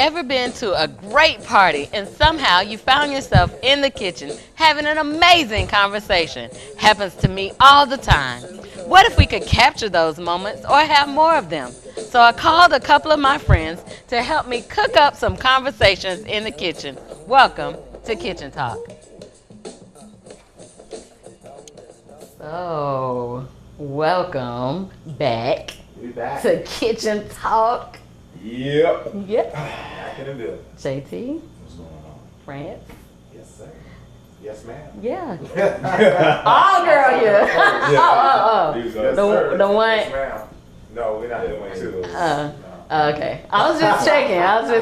ever been to a great party and somehow you found yourself in the kitchen having an amazing conversation? Happens to me all the time. What if we could capture those moments or have more of them? So I called a couple of my friends to help me cook up some conversations in the kitchen. Welcome to Kitchen Talk. So, welcome back We back. to Kitchen Talk. Yep. Yep. Back in the building. JT, What's going on? France. Yes, sir. Yes, ma'am. Yeah. Oh, girl, yeah. Yes, The one. Yes, ma'am. No, we're not doing two. No. Okay. I was just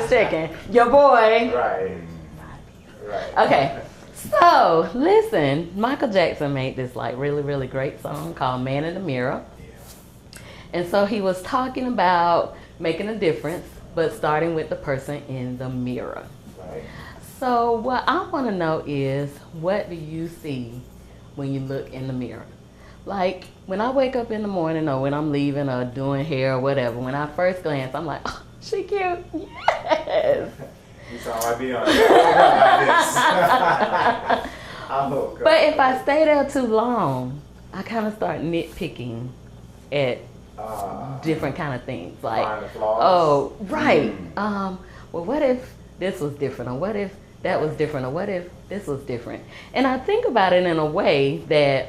checking. Your boy. Right. Right. Okay. So, listen, Michael Jackson made this like really, really great song called Man in the Mirror. And so he was talking about making a difference, but starting with the person in the mirror. Right. So what I want to know is, what do you see when you look in the mirror? Like when I wake up in the morning or when I'm leaving or doing hair or whatever, when I first glance, I'm like, oh, she cute. Yes. You sound like Beyonce. Like this. I hope. But if I stay there too long, I kind of start nitpicking at different kind of things. Like, find the flaws. oh, right. Well, what if this was different? Or what if that was different? Or what if this was different? And I think about it in a way that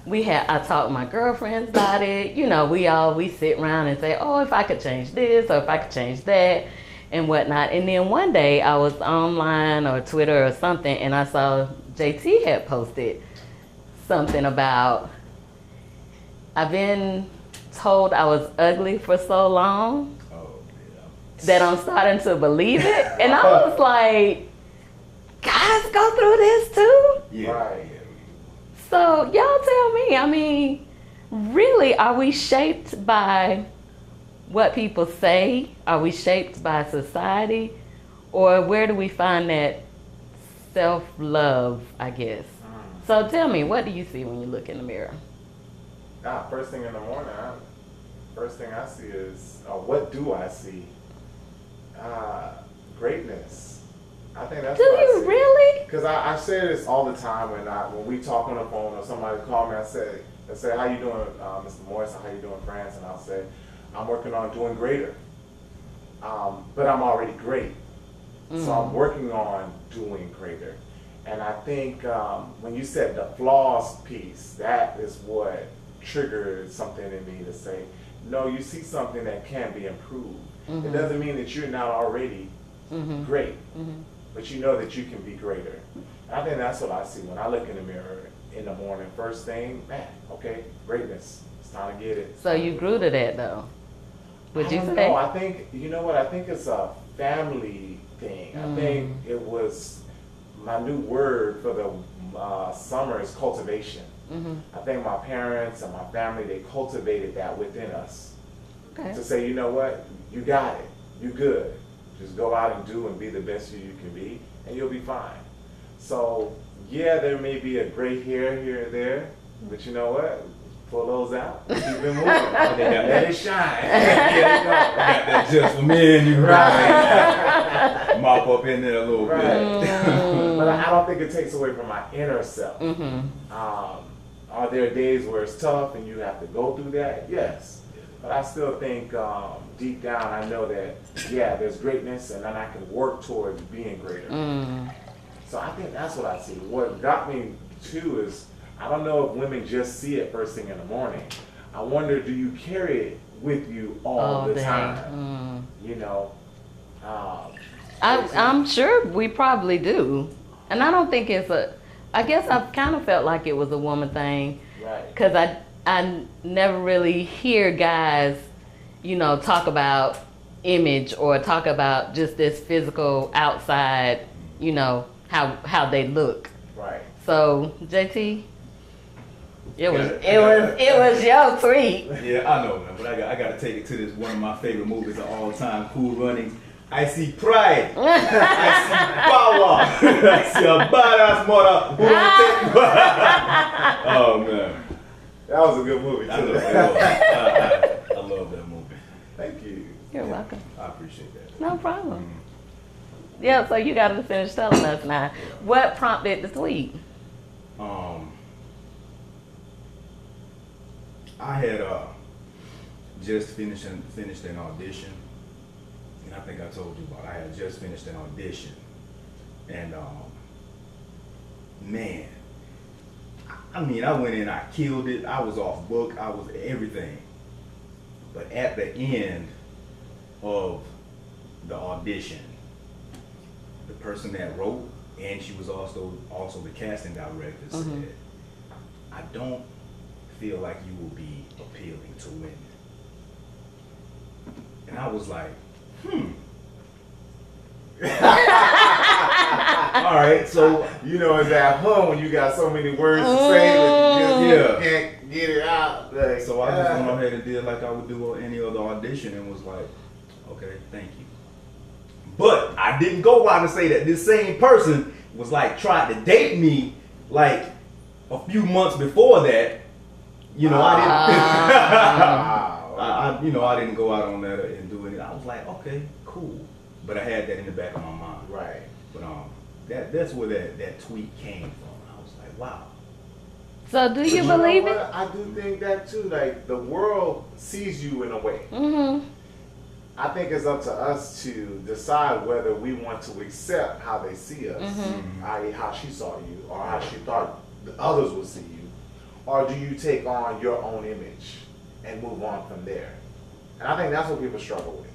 I talk to my girlfriends about it. You know, we sit around and say, oh, if I could change this or if I could change that and whatnot. And then one day I was online or Twitter or something and I saw JT had posted something about, I've been told I was ugly for so long that I'm starting to believe it. And I was like, guys go through this too? Yeah. Right. So y'all tell me, I mean, really, are we shaped by what people say? Are we shaped by society? Or where do we find that self-love, I guess? So tell me, what do you see when you look in the mirror? First thing in the morning, first thing I see is, what do I see? Greatness. I think that's do what you I see. really? Because I say this all the time when we talk on the phone or somebody call me, I say, how you doing, Mr. Morrison, how you doing, France? And I'll say, I'm working on doing greater. But I'm already great. So I'm working on doing greater. And I think when you said the flaws piece, that is what triggered something in me to say, no, you see something that can be improved. It doesn't mean that you're not already great, but you know that you can be greater. And I think that's what I see when I look in the mirror in the morning. First thing, man, okay, greatness. It's time to get it. So you grew to that though, would you say? No, I think, you know what, I think it's a family thing. I think it was, my new word for the summer is cultivation. I think my parents and my family, they cultivated that within us. Okay. To say, you know what, you got it, you good. Just go out and do and be the best you can be, and you'll be fine. So, yeah, there may be a gray hair here and there, but you know what? Pull those out. Keep it moving. Let it shine. That's just for me and you. Right. Mop up in there a little bit. But I don't think it takes away from my inner self. Are there days where it's tough and you have to go through that? Yes. But I still think deep down I know that, yeah, there's greatness and then I can work towards being greater. So I think that's what I see. What got me too is, I don't know if women just see it first thing in the morning. I wonder, do you carry it with you all the time? You know? I'm sure we probably do. And I don't think it's I guess I've kind of felt like it was a woman thing. Right. Because I never really hear guys, you know, talk about image or talk about just this physical outside, you know, how they look. Right. So, JT, it was your tweet. Yeah, I know, man, but I got to take it to this one of my favorite movies of all time, Cool Runnings. I see pride. I see power. I see a badass mother who will take. Oh man, that was a good movie too. I love that movie. Thank you. You're welcome. I appreciate that. No problem. Yeah, so you got to finish telling us now. What prompted the tweet? I had just finished an audition, and I think I told you about it. I had just finished an audition, and man, I mean, I went in, I killed it. I was off book, I was everything. But at the end of the audition, the person that wrote, and she was also the casting director, said, "I don't feel like you will be appealing to women." And I was like, all right, so You know, it's that when you got so many words to say, but you just can't get it out. Like, so I just went ahead and did like I would do on any other audition, and was like, okay, thank you. But I didn't go out and say that this same person was like trying to date me like a few months before that. You know, I didn't. I didn't go out on that and do it. I was like, okay, cool. But I had that in the back of my mind. Right. But that's where that tweet came from. I was like, wow. So do you believe it? I do think that too. Like, the world sees you in a way. I think it's up to us to decide whether we want to accept how they see us, i.e. how she saw you, or how she thought the others would see you, or do you take on your own image and move on from there? And I think that's what people struggle with.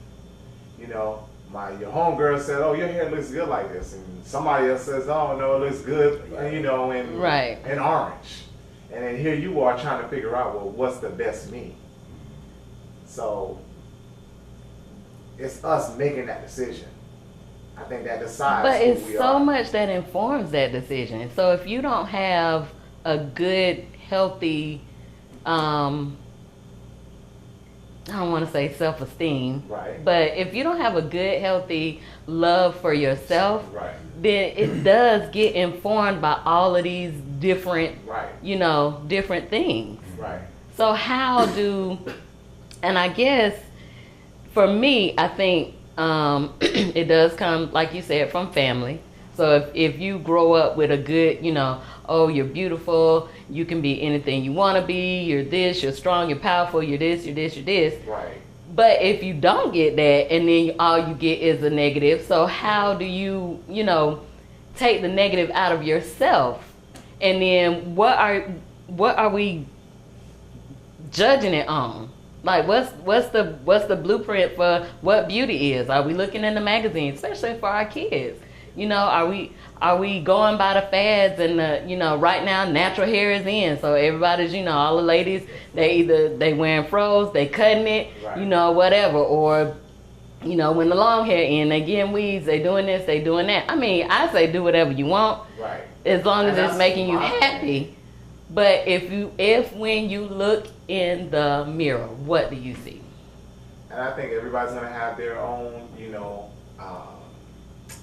You know, your homegirl said, "Oh, your hair looks good like this," and somebody else says, "Oh, no, it looks good," you know, in orange. And then here you are trying to figure out, well, what's the best me? So it's us making that decision. I think that decides. But it's who we so are. much that informs that decision. So if you don't have a good, healthy, I don't want to say self-esteem, Right. but if you don't have a good, healthy love for yourself, Right. then it does get informed by all of these different, Right. different things. Right. So how and I guess for me, I think it does come, like you said, from family. So if you grow up with a good, oh, you're beautiful, you can be anything you want to be, you're this, you're strong, you're powerful, you're this, you're this, you're this. Right. But if you don't get that, and then all you get is a negative, so how do you, take the negative out of yourself? And then what are we judging it on? Like, what's the blueprint for what beauty is? Are we looking in the magazine, especially for our kids? Are we going by the fads and right now natural hair is in, so everybody's, all the ladies, they wearing fros, they cutting it, Right. Whatever, or when the long hair in, they getting weeds, they doing this, they doing that. I mean, I say do whatever you want, Right. as long as And it's that's making you my happy. But if when you look in the mirror, what do you see? And I think everybody's gonna have their own,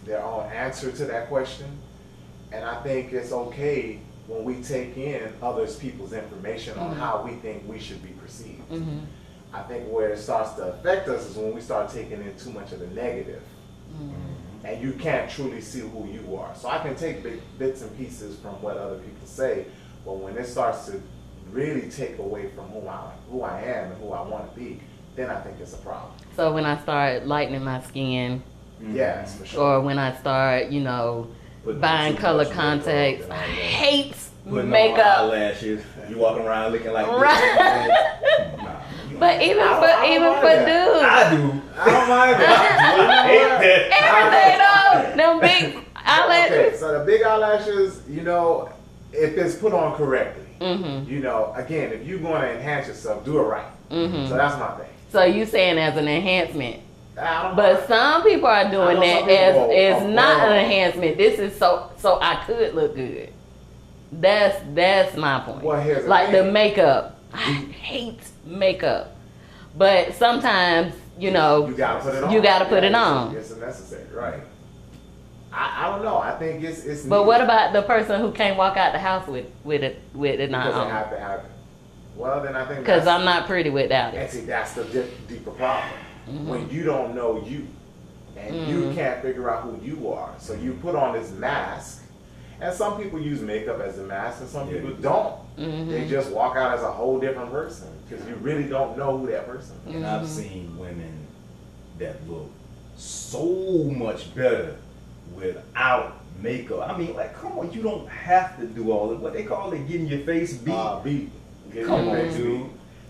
their own answer to that question. And I think it's okay when we take in others people's information on how we think we should be perceived. I think where it starts to affect us is when we start taking in too much of the negative. And you can't truly see who you are. So I can take bits and pieces from what other people say, but when it starts to really take away from who I am and who I want to be, then I think it's a problem. So when I start lightening my skin, Yes, for sure. or when I start, Putting buying too color much contacts, makeup I and all that. hate Putting on makeup. eyelashes, you walking around looking like Right. this. Nah, But even I for don't mind dudes, I do. I don't mind that. I hate that. everything though, them big eyelashes. Okay, so the big eyelashes, if it's put on correctly, again, if you're going to enhance yourself, do it right. So that's my thing. So you saying as an enhancement? I don't But mind. some people are I doing know that some people as are not an wrong. enhancement. This is so I could look good. That's my point. Well, here's the like the thing. makeup. I hate makeup, but sometimes You gotta put it on. You gotta put it on. It's necessary, right? I don't know. I think it's. But what about the person who can't walk out the house with it not Because they on? have to have it. Well, then I think Because that's- I'm not pretty without And it. see, that's the deeper problem. When you don't know you, and you can't figure out who you are. So you put on this mask, and some people use makeup as a mask, and some people don't. They just walk out as a whole different person because you really don't know who that person is. And I've seen women that look so much better without makeup. I mean, like, come on, you don't have to do all it. What they call it, getting your face beat. Beat. Come on, dude.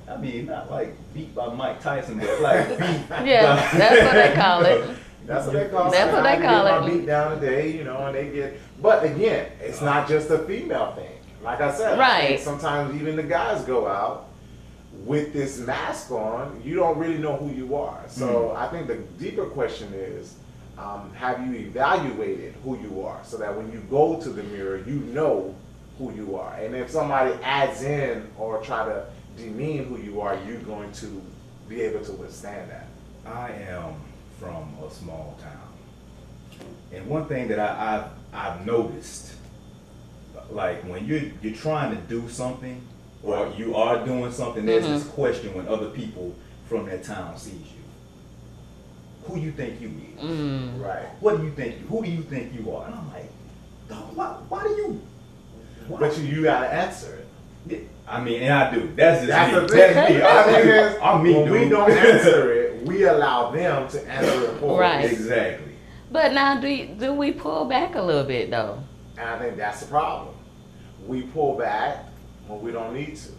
I mean, not like beat by Mike Tyson, but like beat. Yeah, that's what they call it. That's what they call it. That's what they call I it. beat down today, you know, and they get. But again, it's not just a female thing. Like I said, I think sometimes even the guys go out with this mask on. You don't really know who you are. So I think the deeper question is, have you evaluated who you are, so that when you go to the mirror, you know who you are. And if somebody adds in or try to demean who you are, you're going to be able to withstand that. I am from a small town, and one thing that I've noticed, like when you're trying to do something or you are doing something, there's this question when other people from that town sees you. Who you think you is? Right. What do you think? Who do you think you are? And I'm like, dog, why do you? Why? But you gotta answer it. I mean, and I do. That's That's me. the thing. That's me. I'm me, when dude. we don't answer it, we allow them to answer it for us. Right. Exactly. But now, do we pull back a little bit though? And I think that's the problem. We pull back when we don't need to.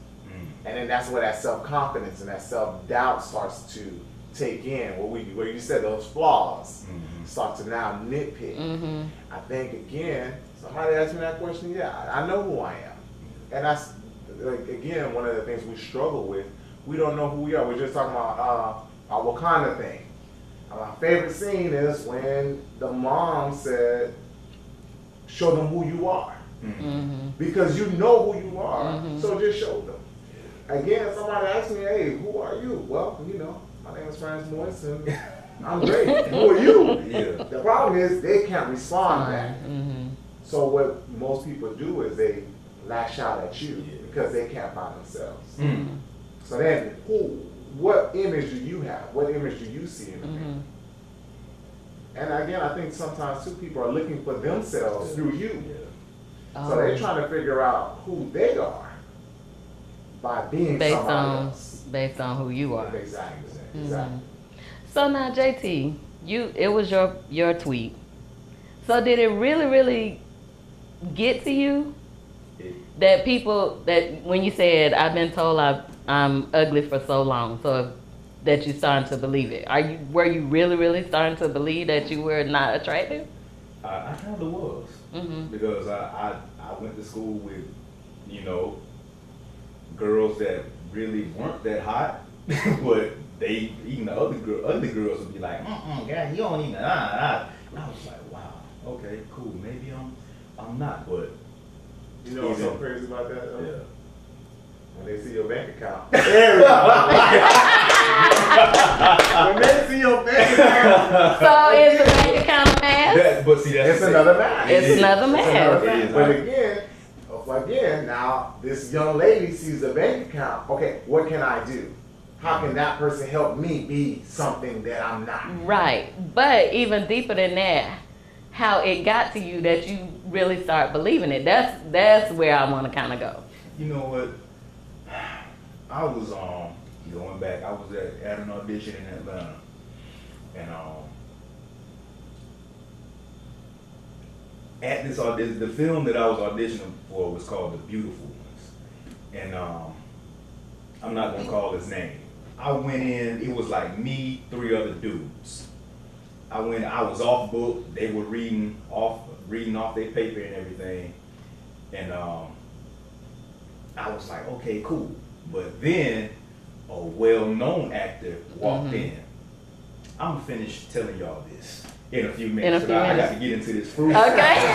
And then that's where that self-confidence and that self-doubt starts to take in. Where you said those flaws start to now nitpick. I think, again, somebody asked me that question, I know who I am. And that's, like, again, one of the things we struggle with. We don't know who we are. We're just talking about our Wakanda thing. My favorite scene is when the mom said, show them who you are. Because you know who you are, so just show them. Again, somebody asked me, hey, who are you? Well, you know, my name is Francis Morris, and I'm great. Who are you? Yeah. The problem is they can't respond back. So what most people do is they lash out at you because they can't find themselves. So then, what image do you have? What image do you see in the mirror? And again, I think sometimes too, people are looking for themselves through you. So they're trying to figure out who they are by being somebody else. Based on who you are. Exactly. So now, JT, it was your tweet. So did it really get to you that when you said, I've been told I'm ugly for so long, so that you starting to believe it? Were you really starting to believe that you were not attractive? I kind of was, because I went to school with, you know, girls that really weren't that hot, but even the other girls would be like, God, you don't even, And I was like, wow, okay, cool, maybe I'm not, but. You know what's so crazy about that though? Yeah. When they see your bank account. When they see your bank account. So is the bank account a mask? But see, that's another mask. It's another mask. But again, now this young lady sees a bank account. Okay, what can I do? How can that person help me be something that I'm not? Right. But even deeper than that, how it got to you that you really start believing it. That's where I want to kind of go. You know what? I was going back. I was at an audition in Atlanta, and at this audition, the film that I was auditioning for was called The Beautiful Ones, and I'm not gonna call his name. I went in. It was like me, 3 other dudes. I was off book. They were reading off their paper and everything, and I was like, okay, cool. But then a well-known actor walked in. I'm finished telling y'all this in a few minutes. I got to get into this fruit. Okay.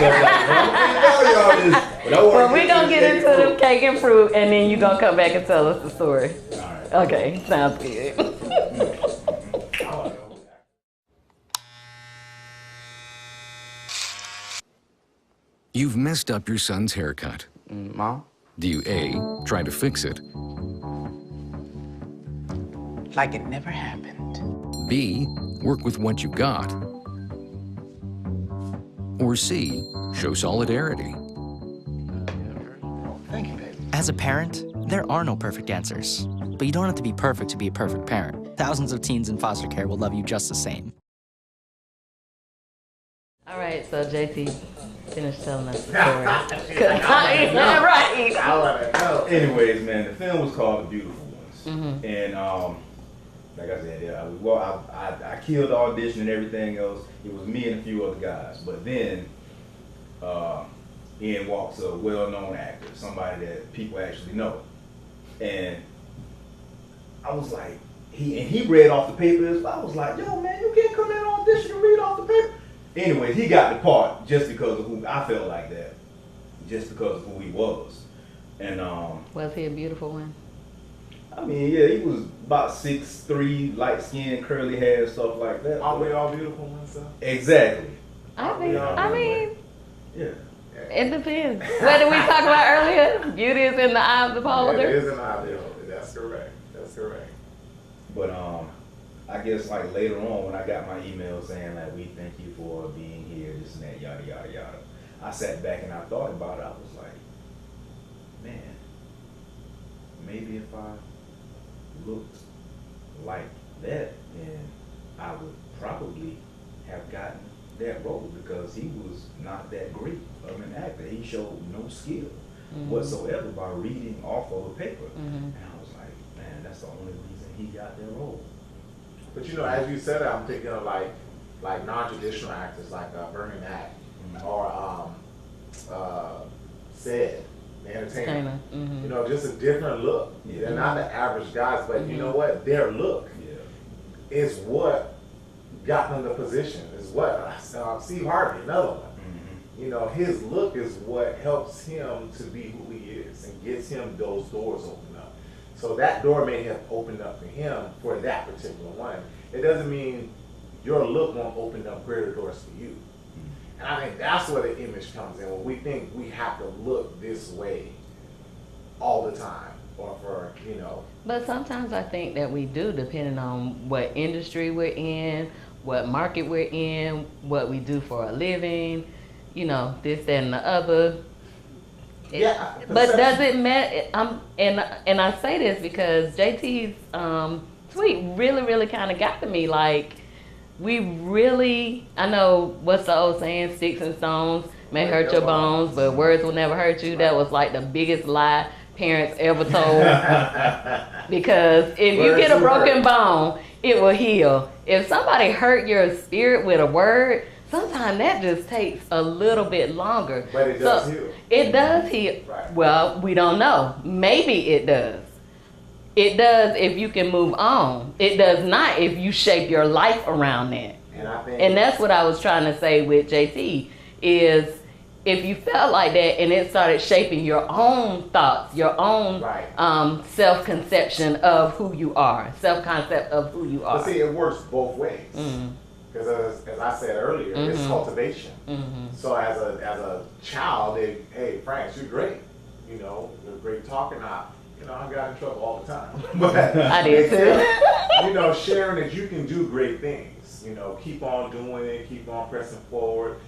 Well, we're going to get into the cake and fruit, and then you're going to come back and tell us the story. All right. Okay, sounds good. You've messed up your son's haircut. Mom? Do you A, try to fix it? Like it never happened. B, work with what you got? Or C, show solidarity? Thank you, baby. As a parent, there are no perfect answers. But you don't have to be perfect to be a perfect parent. Thousands of teens in foster care will love you just the same. All right, so JT, finish telling us the story. Right. I want to know. Anyways, man, the film was called The Beautiful Ones. Mm-hmm. And like I said, I killed the audition and everything else. It was me and a few other guys. But then in walks a well-known actor, somebody that people actually know. And I was like, he read off the papers. I was like, yo, man, you can't come in on audition and read off the paper. Anyway, he got the part just because of who I felt like that, just because of who he was. And was he a beautiful one? I mean, yeah, he was about 6'3", light skin, curly hair, stuff like that. Are we all beautiful ones, though? Exactly. I mean, Yeah. it depends. What did we talk about earlier? Beauty is in the eye of the beholder. It is an eye of the beholder. That's correct. That's correct. But I guess like later on when I got my email saying like, we thank you for being here, this and that, yada yada yada. I sat back and I thought about it. I was like, man, maybe if I looked like that, then I would probably have gotten that role, because he was not that great of an actor. He showed no skill whatsoever by reading off of a paper. And I was like, man, that's the only reason he got that role. But you know, as you said it, I'm thinking of like non-traditional actors like Bernie Mac or Sid, the entertainer. You know, just a different look. Yeah. They're not the average guys, but you know what? Their look is what got them the position. Is what Steve Harvey, another one. You know, his look is what helps him to be who he is and gets him those doors open up. So that door may have opened up for him for that particular one. It doesn't mean your look won't open up greater doors for you. And I think that's where the image comes in, when we think we have to look this way all the time, or for, you know. But sometimes I think that we do, depending on what industry we're in, what market we're in, what we do for a living, you know, this, that, and the other. But does it matter? And I say this because JT's tweet really kind of got to me. Like, we really, I know what's the old saying, sticks and stones may hurt your bones, but words will never hurt you. That was like the biggest lie parents ever told. Because if you get a broken bone, it will heal. If somebody hurt your spirit with a word, sometimes that just takes a little bit longer. But it does heal. It does heal. Right. Well, we don't know. Maybe it does. It does if you can move on. It does not if you shape your life around that. And that's what I was trying to say with JT, is if you felt like that and it started shaping your own thoughts, your own self-conception of who you are, self-concept of who you are. But see, it works both ways. Because as I said earlier, it's cultivation. So as a child, hey, Frank, you're great. You know, you're a great talker. I got in trouble all the time. But I did too. You know, sharing that you can do great things. You know, keep on doing it, keep on pressing forward.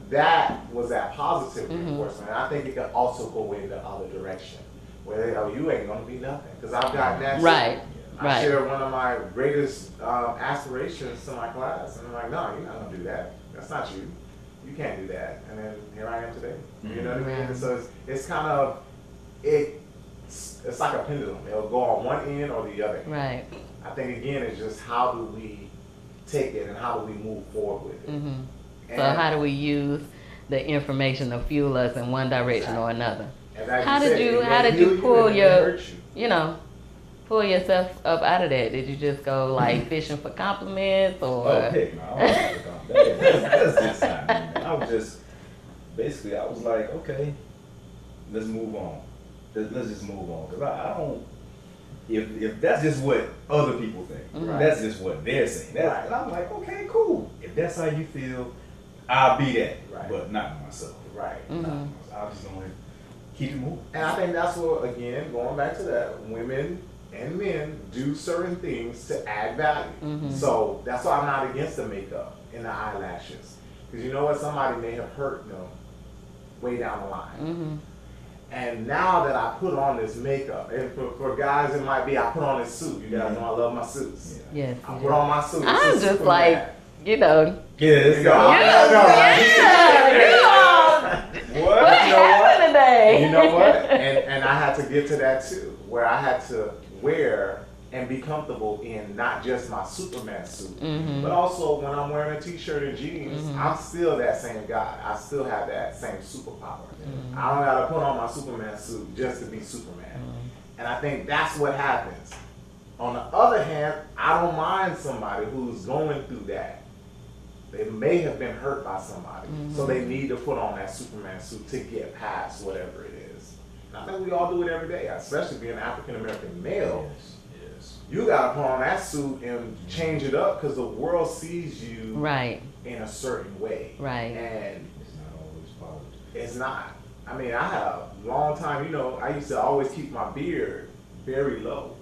That was that positive reinforcement. And I think it can also go in the other direction, where you ain't gonna be nothing. Because I've gotten that. Right. I shared one of my greatest aspirations to my class, and I'm like, no, you're not gonna do that. That's not you. You can't do that. And then here I am today. You know what I mean? And so it's kind of it's like a pendulum. It'll go on one end or the other end. Right. I think again, it's just how do we take it and how do we move forward with it. So how do we use the information to fuel us in one direction or another? How did you pull pull yourself up out of that? Did you just go like fishing for compliments, or? Oh heck no, I wasn't for compliments. That's just not me, man. I was just basically, I was like, okay, let's move on. Let's just move on, because I don't. If that's just what other people think, that's just what they're saying. And I'm like, okay, cool. If that's how you feel, I'll be that, but not myself. Right. I'm just going to keep it moving. And I think that's what, again, going back to that, women and men do certain things to add value. So that's why I'm not against the makeup and the eyelashes. Because you know what? Somebody may have hurt them way down the line. And now that I put on this makeup, and for guys it might be I put on this suit. You guys know I love my suits. Yes. I put on my suit. I'm just like, you know. Yes. What happened today? You know what? And I had to get to that too, where I had to wear and be comfortable in not just my Superman suit, but also when I'm wearing a t-shirt and jeans, I'm still that same guy. I still have that same superpower. I don't gotta put on my Superman suit just to be Superman. And I think that's what happens. On the other hand, I don't mind somebody who's going through that. They may have been hurt by somebody, so they need to put on that Superman suit to get past whatever it is. And I think we all do it every day, especially being an African-American male. You gotta put on that suit and change it up because the world sees you in a certain way. And It's not always positive. it's not. I mean, I had a long time, you know, I used to always keep my beard very low.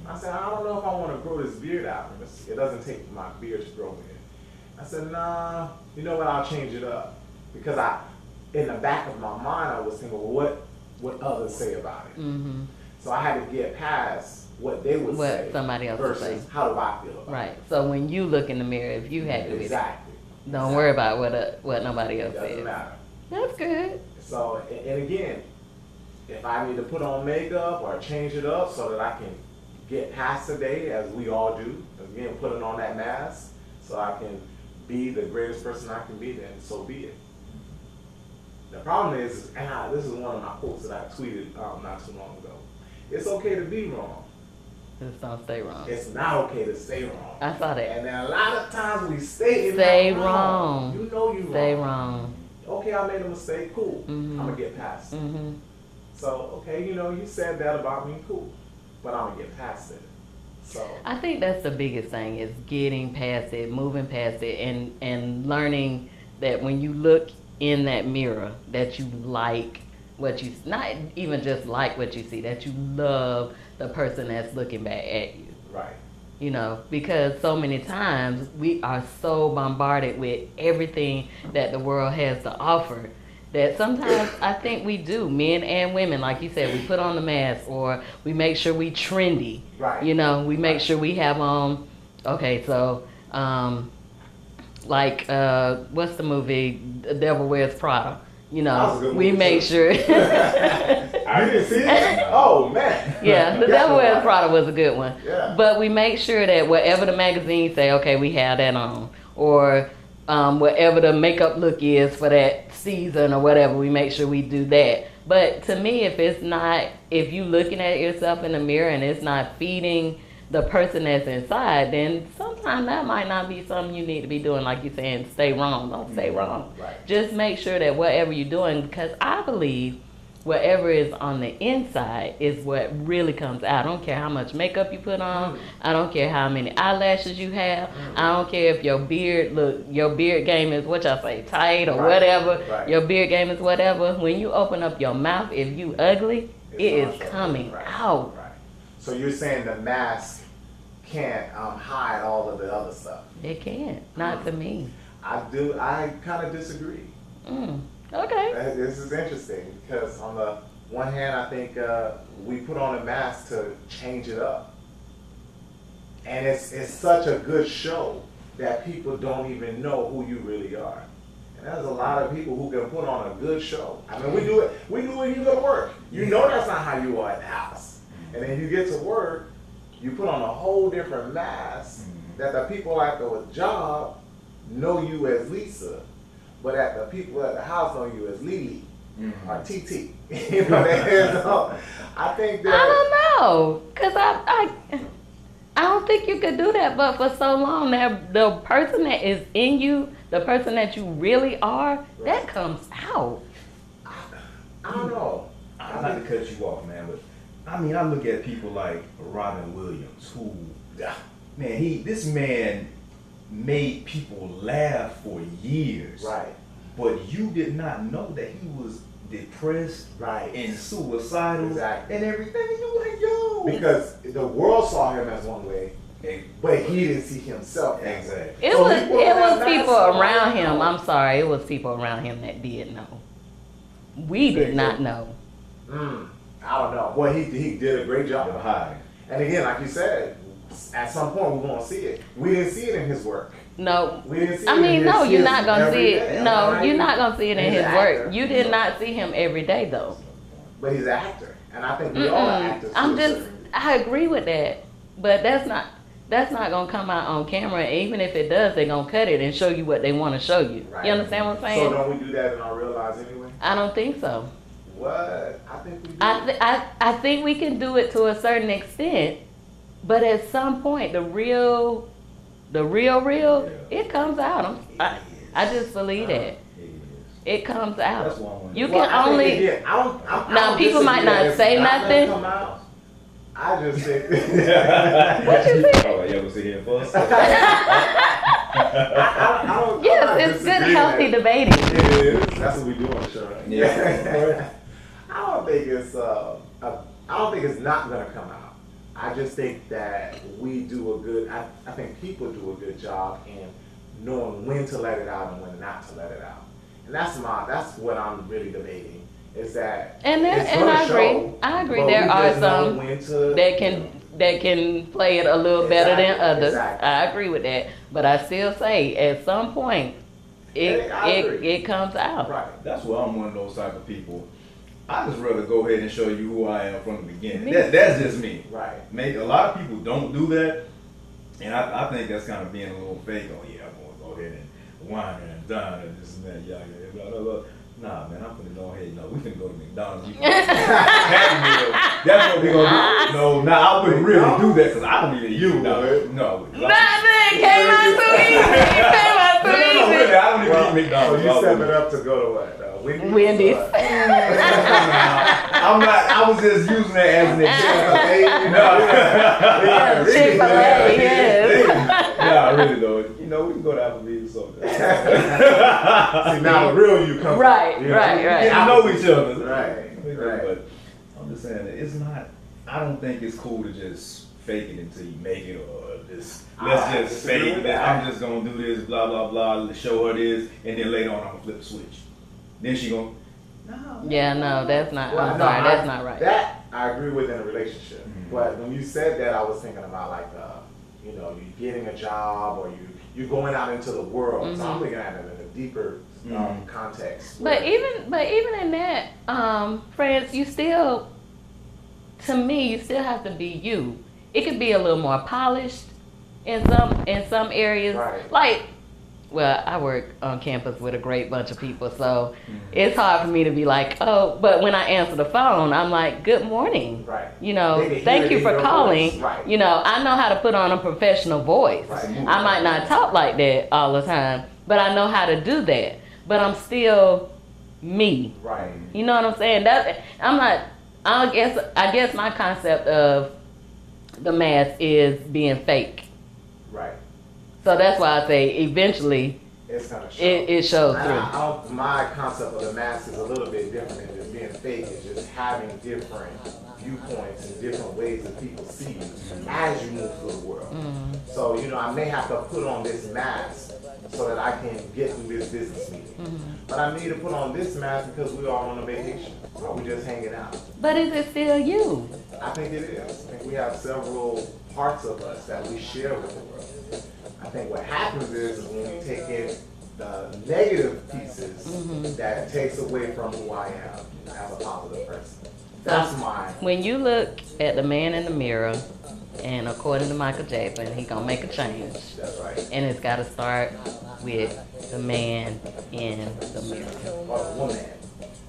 I said, I don't know if I want to grow this beard out. It doesn't take my beard to grow in. I said, nah, you know what, I'll change it up. Because in the back of my mind, I was thinking, well, what others say about it? So I had to get past what they would say somebody else would say. versus how do I feel about it. So when you look in the mirror, if you happy with it, don't worry about what nobody else It doesn't says. matter. That's good. So, and again, if I need to put on makeup or change it up so that I can get past the day, as we all do, again, putting on that mask so I can be the greatest person I can be, then so be it. The problem is, and this is one of my quotes that I tweeted not too long ago. It's okay to be wrong. Just don't stay wrong. It's not okay to stay wrong. I saw that. And then a lot of times we stay wrong. You know you Stay wrong. wrong. Okay, I made a mistake. Cool. I'm gonna get past it. So, okay, you know, you said that about me. Cool. But I'm gonna get past it. So I think that's the biggest thing is getting past it, moving past it, and learning that when you look in that mirror, that you like what you, not even just like what you see, that you love the person that's looking back at you. right. You know, because so many times we are so bombarded with everything that the world has to offer that sometimes I think we do, men and women, like you said, we put on the mask or we make sure we trendy. Right. You know, we make sure we have on, okay, so, what's the movie, The Devil Wears Prada? You That was a know, good we movie, make too. sure. I didn't see it. Oh man. Yeah, The Devil Wears Prada was a good one. Yeah. But we make sure that whatever the magazine say, okay, we have that on. Or whatever the makeup look is for that season or whatever, we make sure we do that. But to me, if you looking at yourself in the mirror and it's not feeding the person that's inside, then sometimes that might not be something you need to be doing. Like you're saying, stay wrong. Don't stay wrong. Right. Just make sure that whatever you're doing, because I believe whatever is on the inside is what really comes out. I don't care how much makeup you put on. I don't care how many eyelashes you have. I don't care if your beard game is what y'all say, tight or whatever. Right. Your beard game is whatever. When you open up your mouth, if you ugly, it is coming out. Right. So you're saying the mask can't hide all of the other stuff? It can't. Not to me. I kind of disagree. Okay. This is interesting because on the one hand, I think we put on a mask to change it up. And it's such a good show that people don't even know who you really are. And there's a lot of people who can put on a good show. I mean, we do it when you go to work. You know that's not how you are at the house. And then you get to work, you put on a whole different mask that the people at the job know you as Lisa, but at the people at the house know you as Lily or TT. You know what I mean? So I think that I don't know, cause I don't think you could do that. But for so long, that the person that is in you, the person that you really are, that comes out. I don't know. I'm not to cut you off, man, but I mean, I look at people like Robin Williams, who, man, this man made people laugh for years. Right. But you did not know that he was depressed Right. and suicidal Exactly. and everything. And you were like, yo. Because the world saw him as one way, but he didn't see himself. Exactly. It So was people it that was mask people on, around him. I'm sorry, it was people around him that did know. We did not know. I don't know. Well, he did a great They'll job. hide. And again, like you said, at some point we won't see it. We didn't see it in his work. No, We didn't see I it mean, in no, his you're not gonna every see day. it. No, Right? you're not gonna see it in He's his an work. actor. You did not see him every day, though. But he's an actor, and I think we all are actors. I'm to a just, certain- I agree with that, but that's not gonna come out on camera. Even if it does, they're gonna cut it and show you what they want to show you. Right. You understand what I'm saying? So don't we do that in our real lives anyway? I don't think so. What? I think we do. I think we can do it to a certain extent, but at some point, the real, it comes out. I just believe that. It is. It comes out. That's why I wanna- You Well, can I think only. again, I don't Now, people might disagree not that it's say not gonna nothing. come out. I just say. What you say? Oh, you ever sit here first? I don't Yes, it's good, healthy debating. It is. That's what we do on the show, right? Yeah. I don't think it's. I don't think it's not gonna come out. I just think that we do a good. I think people do a good job in knowing when to let it out and when not to let it out. And that's what I'm really debating. Is that And then, it's and gonna I agree. show, I agree. but There we are just know some when to, that can play it a little better than Exactly, others. exactly. I agree with that, but I still say at some point I agree. it comes out. Right. That's why I'm one of those type of people. I just rather go ahead and show you who I am from the beginning. Me That's just me. Right. Maybe a lot of people don't do that, and I think that's kind of being a little fake. Oh yeah, I'm gonna go ahead and whine and dine and this and that, yeah, blah blah blah. Nah, man, I'm finna go ahead. No, we finna go to McDonald's. You can have a meal. That's what we gonna do. No, I wouldn't really do that because I don't even use no. Nothing came out too easy. It came out too No, really, easy. I don't even eat McDonald's. So you step it up to go to what? Wendy's. I'm not. I was just using that as an example. No. Chick-fil-A, yes. Nah, really though. You know, we can go to Applebee's or something. See, now the real you come. Right, you know? right. I know each other. Right, right. But I'm just saying that it's not. I don't think it's cool to just fake it until you make it, or just let's just fake it. I'm just gonna do this, blah blah blah. Show her this, and then later on I'm gonna flip the switch. Then she gonna. No. Yeah, no, that's not. Well, I'm no, sorry, that's not right. That I agree with in a relationship. But when you said that, I was thinking about like, you know, you getting a job or you going out into the world. So I'm looking at it in a deeper context. But even in that, friends, you still, to me, you still have to be you. It could be a little more polished in some areas. Right. Like, well, I work on campus with a great bunch of people, so it's hard for me to be like, oh, but when I answer the phone, I'm like, good morning. Right. You know, They can thank hear you it for in your calling. voice. Right. You know, I know how to put on a professional voice. Right. I might not talk like that all the time, but I know how to do that. But I'm still me. Right. You know what I'm saying? I guess my concept of the mask is being fake. Right. So that's why I say eventually It's gonna show. it shows And through. my concept of the mask is a little bit different than just being fake. It's just having different viewpoints and different ways that people see you as you move through the world. So, you know, I may have to put on this mask so that I can get through this business meeting. But I need to put on this mask because we're all on a vacation. Or we're just hanging out. But is it still you? I think it is. I think we have several parts of us that we share with the world. I think what happens is when we take in the negative pieces, that takes away from who I am as a positive person. That's mine. When you look at the man in the mirror, and according to Michael Jackson, he gonna make a change. That's right. And it's gotta start with the man in the mirror. Or the woman.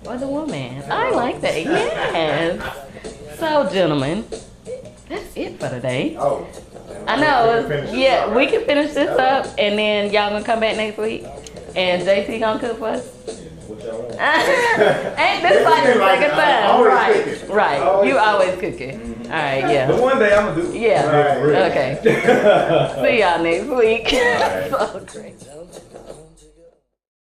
Or the woman. I like that. Yes. So, gentlemen, that's it for today. Oh. I know. We can finish this up, and then y'all gonna come back next week, and JT gonna cook for us. What y'all want? Ain't this like the second time? Always Right, cooking. right. Always You always cooking. All right, But yeah, one day I'm gonna do. yeah. Right. Okay. See y'all next week. All right. So great.